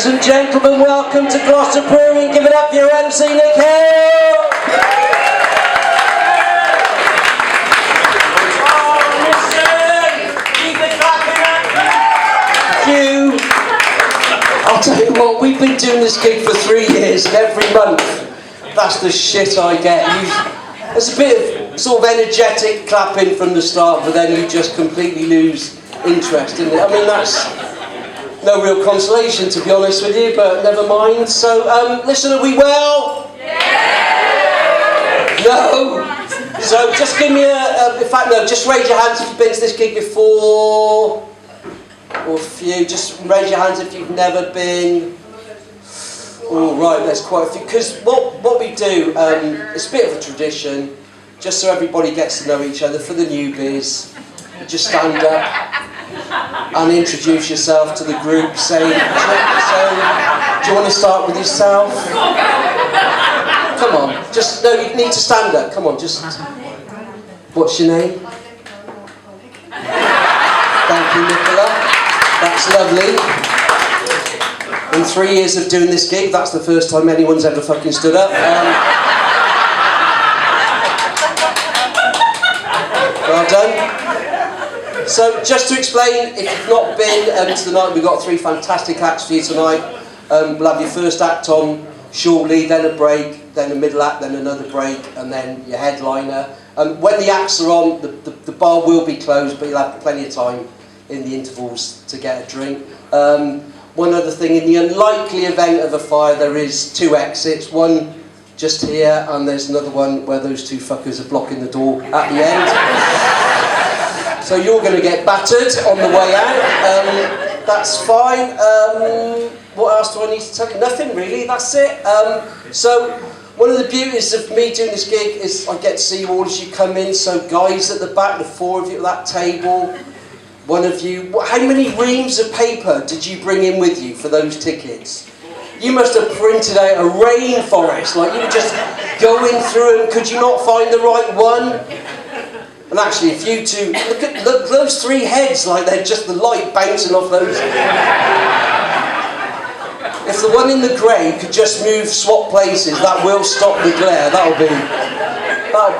Ladies and gentlemen, welcome to Gloucester Brewery. Give it up for your MC, Nick Hill! Thank you. I'll tell you what, we've been doing this gig for 3 years, and every month, that's the shit I get. There's a bit of sort of energetic clapping from the start, but then you just completely lose interest in it. I mean, that's no real consolation, to be honest with you, but never mind. So, listen, are we well? Yeah. No? So, just give me in fact, no, just raise your hands if you've been to this gig before. Or a few, just raise your hands if you've never been. Oh, right, there's quite a few. Because what we do, it's a bit of a tradition, just so everybody gets to know each other. For the newbies, you just stand up and introduce yourself to the group. Say, so, do you want to start with yourself? Come on, no, you need to stand up. Come on, what's your name? Thank you, Nicola. That's lovely. In 3 years of doing this gig, that's the first time anyone's ever fucking stood up. Well done. So, just to explain, if you've not been to the night, we've got 3 fantastic acts for you tonight. We'll have your first act on shortly, then a break, then a middle act, then another break, and then your headliner. When the acts are on, the bar will be closed, but you'll have plenty of time in the intervals to get a drink. One other thing, in the unlikely event of a fire, there is 2 exits. One just here, and there's another one where those 2 fuckers are blocking the door at the end. So you're going to get battered on the way out. That's fine. What else do I need to tell you? Nothing really, that's it. So one of the beauties of me doing this gig is I get to see you all as you come in. So guys at the back, the 4 of you at that table, one of you, how many reams of paper did you bring in with you for those tickets? You must have printed out a rainforest, like you were just going through them. Could you not find the right one? And actually, if you two, look those 3 heads, like they're just the light bouncing off those. If the one in the grey could just swap places, that will stop the glare. That'll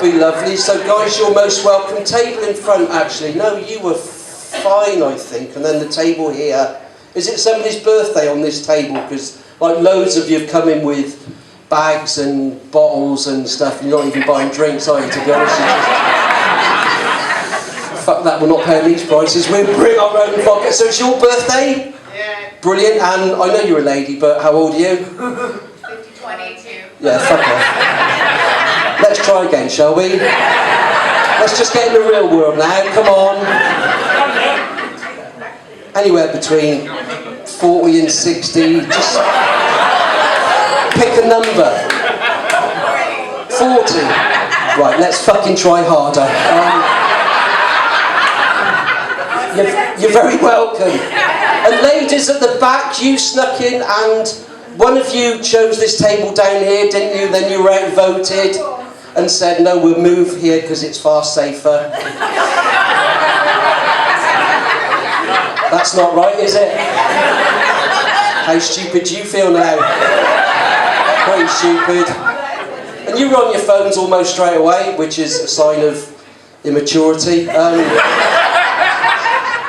be lovely. So guys, you're most welcome. Table in front, actually. No, you were fine, I think. And then the table here. Is it somebody's birthday on this table? Because like loads of you have come in with bags and bottles and stuff, and you're not even buying drinks, are you, to be honest? Fuck that, we're not paying these prices. We'll bring our own vodka. So it's your birthday? Yeah. Brilliant. And I know you're a lady, but how old are you? 22. Yeah, fuck off. Let's try again, shall we? Let's just get in the real world now. Come on. Anywhere between 40 and 60. Just pick a number. 40. Right, let's fucking try harder. You're very welcome. And ladies at the back, you snuck in and one of you chose this table down here, didn't you? Then you were outvoted and said, no, we'll move here because it's far safer. That's not right, is it? How stupid do you feel now? Pretty stupid. And you were on your phones almost straight away, which is a sign of immaturity.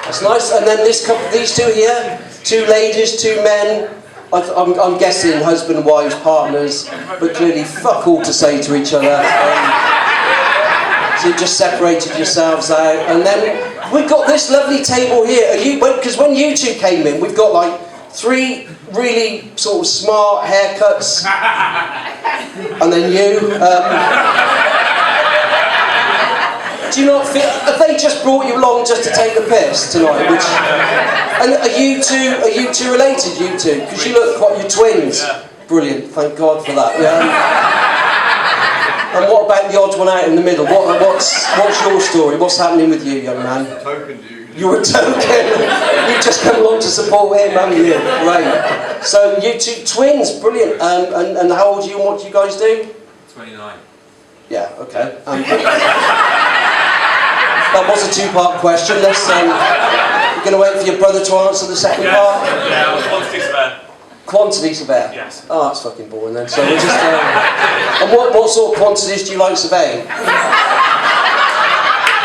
That's nice. And then these 2 here, 2 ladies, 2 men. I'm guessing husband, wives, partners, but clearly fuck all to say to each other. So you just separated yourselves out. And then we've got this lovely table here. Because when you 2 came in, we've got like 3 really sort of smart haircuts. And then you. Do you not feel? Have they just brought you along just to take the piss tonight? And are you two related? You 2, because you look quite. You're twins. Yeah. Brilliant. Thank God for that. Yeah. And what about the odd one out in the middle? What's your story? What's happening with you, young man? Token, dude. You're a token. You've just come along to support him, haven't you? Right. So you 2 twins. Brilliant. And how old are you? And what do you guys do? 29. Yeah. Okay. That was a 2-part question. Let's. You're going to wait for your brother to answer the second part. Yeah, quantity spare. Quantity surveyor? Yes. Oh, that's fucking boring then. So we'll just... and what sort of quantities do you like surveying?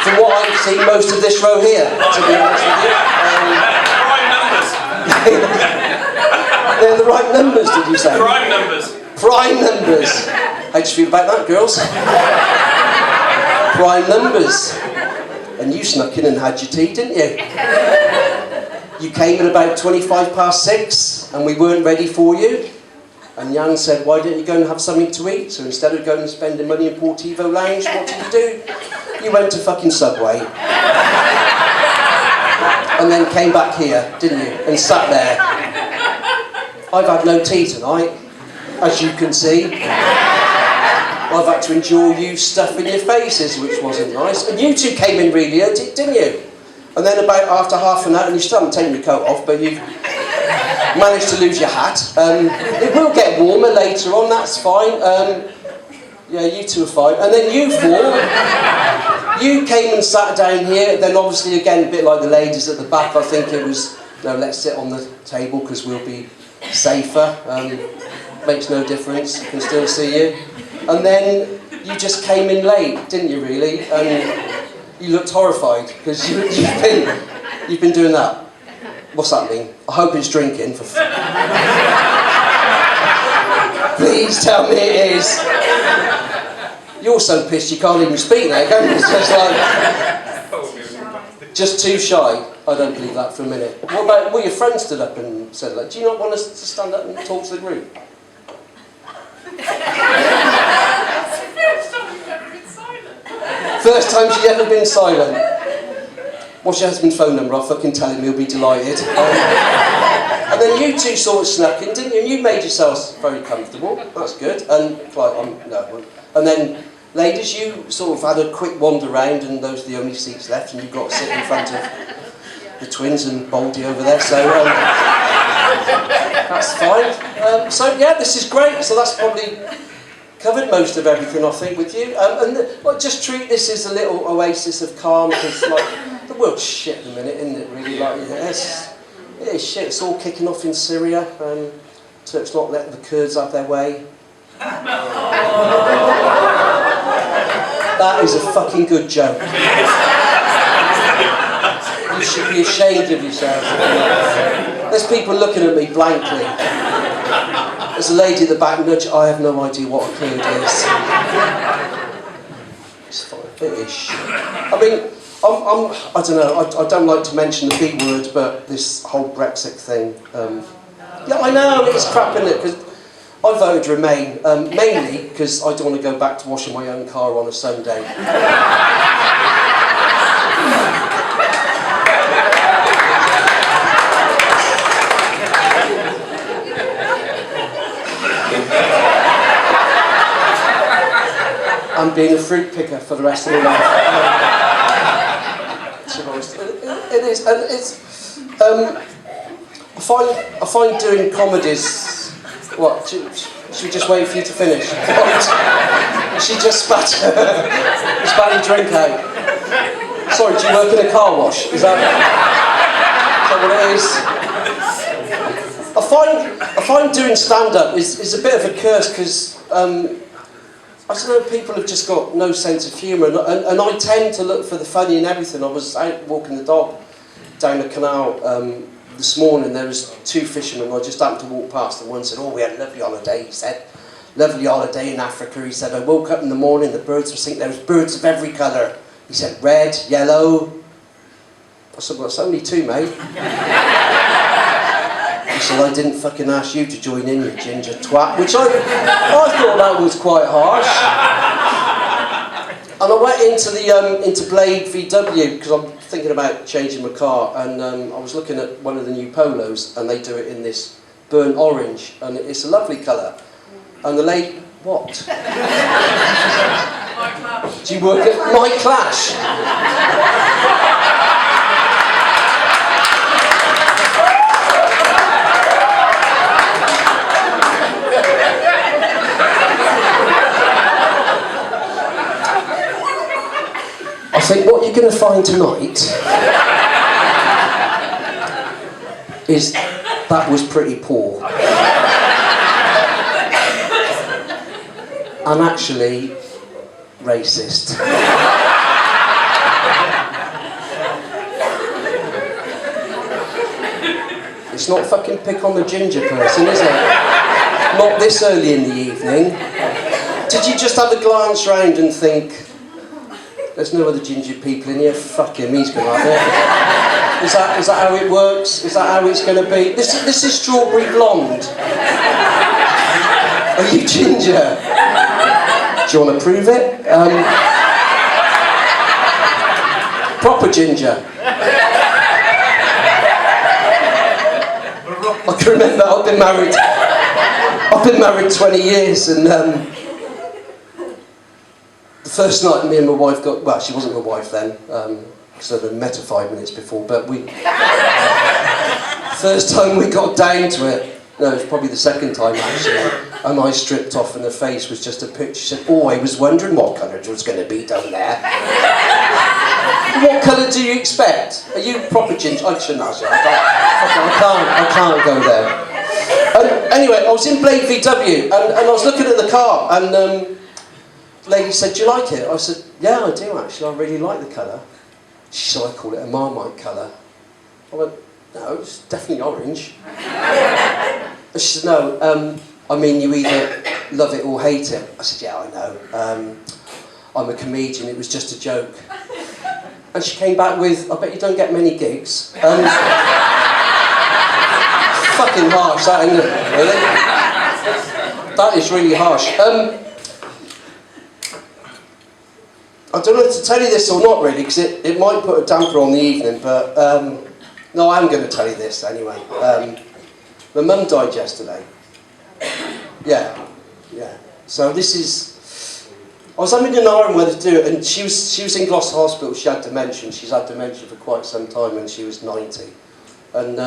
From what I see, most of this row here, to be honest with you. Prime numbers. They're the right numbers, did you say? Prime numbers. Prime numbers. How do you feel about that, girls? Prime numbers. And you snuck in and had your tea, didn't you? You came at about 6:25, and we weren't ready for you. And Jan said, why don't you go and have something to eat? So instead of going and spending money in Portivo Lounge, what did you do? You went to fucking Subway. And then came back here, didn't you? And sat there. I've had no tea tonight, as you can see. I've had to endure you stuffing your faces, which wasn't nice. And you two came in really early, didn't you? And then about after half an hour, and you still haven't taken your coat off, but you've managed to lose your hat. It will get warmer later on, that's fine. Yeah, you two are fine. And then you four, you came and sat down here. Then obviously, again, a bit like the ladies at the back, I think it was, no, let's sit on the table because we'll be safer. Makes no difference, I can still see you. And then you just came in late, didn't you really? And you looked horrified because you've been doing that. What's that mean? I hope it's drinking. Please tell me it is. You're so pissed you can't even speak now, can you? It's just like, just too shy. I don't believe that for a minute. What about, well, your friend stood up and said, like, do you not want us to stand up and talk to the group? First time she's ever been silent. What's your husband's phone number? I'll fucking tell him, he'll be delighted. And then you two sort of snuck in, didn't you? And you made yourselves very comfortable. That's good. And like, no. And then, ladies, you sort of had a quick wander around, and those are the only seats left, and you got to sit in front of the twins and Baldy over there. So that's fine. So yeah, this is great. So that's probably covered most of everything, I think, with you. And just treat this as a little oasis of calm, because like the world's shit at the minute, isn't it? Really, like it is shit. It's all kicking off in Syria. Turks not letting the Kurds have their way. That is a fucking good joke. You should be ashamed of yourself. There's people looking at me blankly. There's a lady at the back nudge. I have no idea what a Kurd is. It's fine. It is shit. I mean, I don't know. I don't like to mention the B word, but this whole Brexit thing. Yeah, I know it's crap, isn't it? Because I voted Remain, mainly because I don't want to go back to washing my own car on a Sunday. I'm being a fruit picker for the rest of my life. It is, and it's. I find doing comedies. What? Should we just wait for you to finish? What? She just spat your drink out. Sorry, do you work in a car wash? Is that what it is? I find doing stand-up is a bit of a curse because. I don't know, people have just got no sense of humour, and I tend to look for the funny in everything. I was out walking the dog down the canal this morning. There was two fishermen. I just happened to walk past, and one said, "Oh, we had a lovely holiday." He said, "Lovely holiday in Africa." He said, "I woke up in the morning, the birds were singing. There was birds of every colour." He said, "Red, yellow." I said, "Well, it's only two, mate." He said, "I didn't fucking ask you to join in, you ginger twat," which I thought that was quite harsh. And I went into Blade VW because I'm thinking about changing my car, and I was looking at one of the new Polos, and they do it in this burnt orange, and it's a lovely colour. And the lady, what? Do you work at My Clash? I think what you're going to find tonight is That was pretty poor. And actually, racist. It's not fucking pick on the ginger person, is it? Not this early in the evening. Did you just have a glance round and think, there's no other ginger people in here, fuck him, he's going to have it. Is that how it works? Is that how it's going to be? This is strawberry blonde. Are you ginger? Do you want to prove it? Proper ginger. I can remember I've been married 20 years, and the first night me and my wife got, well, she wasn't my wife then, because I'd met her 5 minutes before, but first time we got down to it, no, it was probably the second time actually, and I stripped off and her face was just a picture. She said, oh, I was wondering what colour it was going to be down there. What colour do you expect? Are you proper ginger? I shouldn't ask you. I can't go there. Anyway, I was in Blade VW and I was looking at the car and the lady said, do you like it? I said, yeah, I do actually. I really like the colour. She said, I call it a Marmite colour. I went, no, it's definitely orange. And she said, no, I mean you either love it or hate it. I said, yeah, I know. I'm a comedian, it was just a joke. And she came back with, I bet you don't get many gigs. Fucking harsh, that, isn't it? Really? That is really harsh. I don't know if to tell you this or not really, because it might put a damper on the evening, but no, I'm going to tell you this anyway. My mum died yesterday. Yeah. So this is... I was having an iron whether to do it, and she was in Gloucester Hospital. She had dementia. She's had dementia for quite some time, and she was 90. And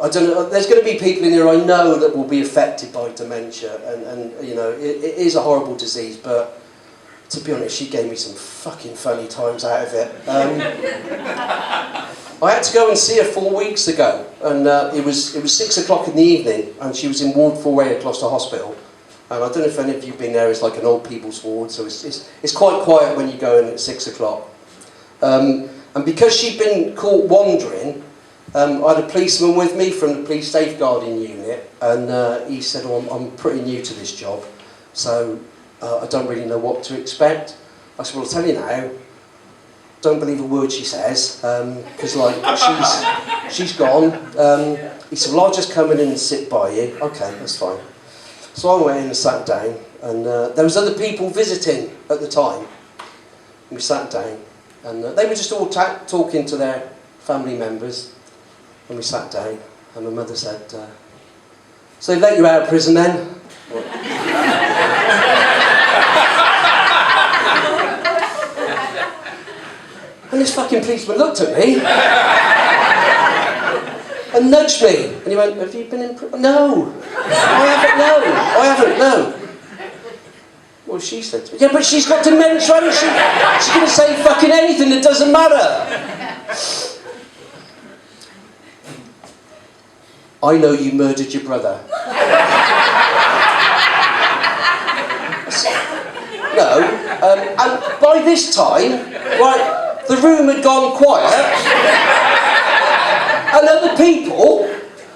I don't know. There's going to be people in here I know that will be affected by dementia, and you know it is a horrible disease. But to be honest, she gave me some fucking funny times out of it. I had to go and see her 4 weeks ago, and it was 6 o'clock in the evening, and she was in Ward 4A at Gloucester Hospital. And I don't know if any of you have been there, it's like an old people's ward, so it's quite quiet when you go in at 6 o'clock. And because she'd been caught wandering, I had a policeman with me from the police safeguarding unit, and he said, oh, I'm pretty new to this job, so I don't really know what to expect. I said, well, I'll tell you now, don't believe a word she says, because like, she's gone. He said, well, I'll just come in and sit by you. Okay, that's fine. So I went in and sat down, and there was other people visiting at the time. We sat down, and they were just all talking to their family members, and we sat down, and my mother said, so they've let you out of prison then? And this fucking policeman looked at me, and nudged me, and he went, have you been in prison? No, I haven't, no. Well, she said, yeah, but she's got dementia, and she's going to say fucking anything, it doesn't matter. I know you murdered your brother. No, and by this time, right, the room had gone quiet, and other people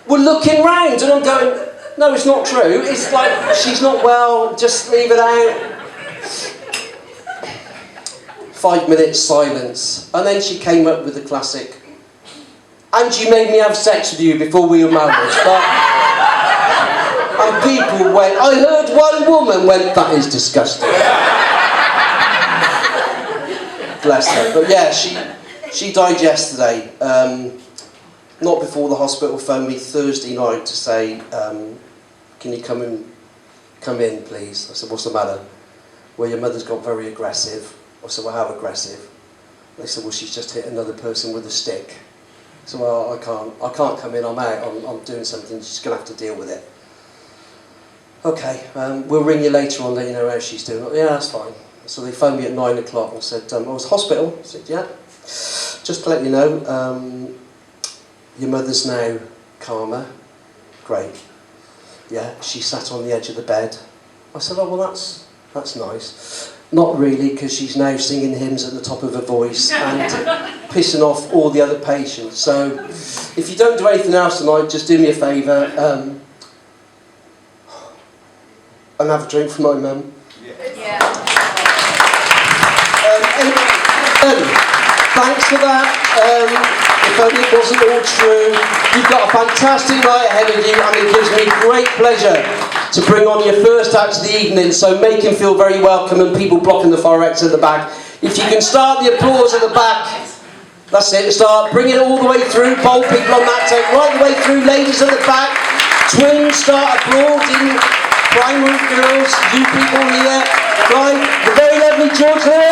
were looking round, and I'm going, no, it's not true. It's like, she's not well, just leave it out. 5 minutes silence, and then she came up with the classic, and you made me have sex with you before we were married. And people went, I heard one woman went, that is disgusting. Bless her. But yeah, she died yesterday. Not before the hospital phoned me Thursday night to say, can you come in please? I said, what's the matter? Well, your mother's got very aggressive. I said, well, how aggressive? They said, well, she's just hit another person with a stick. I said, well, I can't come in, I'm out, I'm doing something, she's going to have to deal with it. Okay, we'll ring you later on, let you know how she's doing. Yeah, that's fine. So they phoned me at 9 o'clock and said, I was hospital. I said, yeah. Just to let you know, your mother's now Karma, great. Yeah, she sat on the edge of the bed. I said, oh, well, that's nice. Not really, because she's now singing hymns at the top of her voice and pissing off all the other patients. So, if you don't do anything else tonight, just do me a favour and have a drink for my mum. Yeah. Thanks for that. If only it wasn't all true. You've got a fantastic night ahead of you, and it gives me great pleasure to bring on your first act of the evening, so make him feel very welcome, and people blocking the fire exit at the back. If you can start the applause at the back, that's it, start, bring it all the way through, bold people on that tape, right the way through, ladies at the back, twins, start applauding, primary girls, you people here, right, the very lovely George here.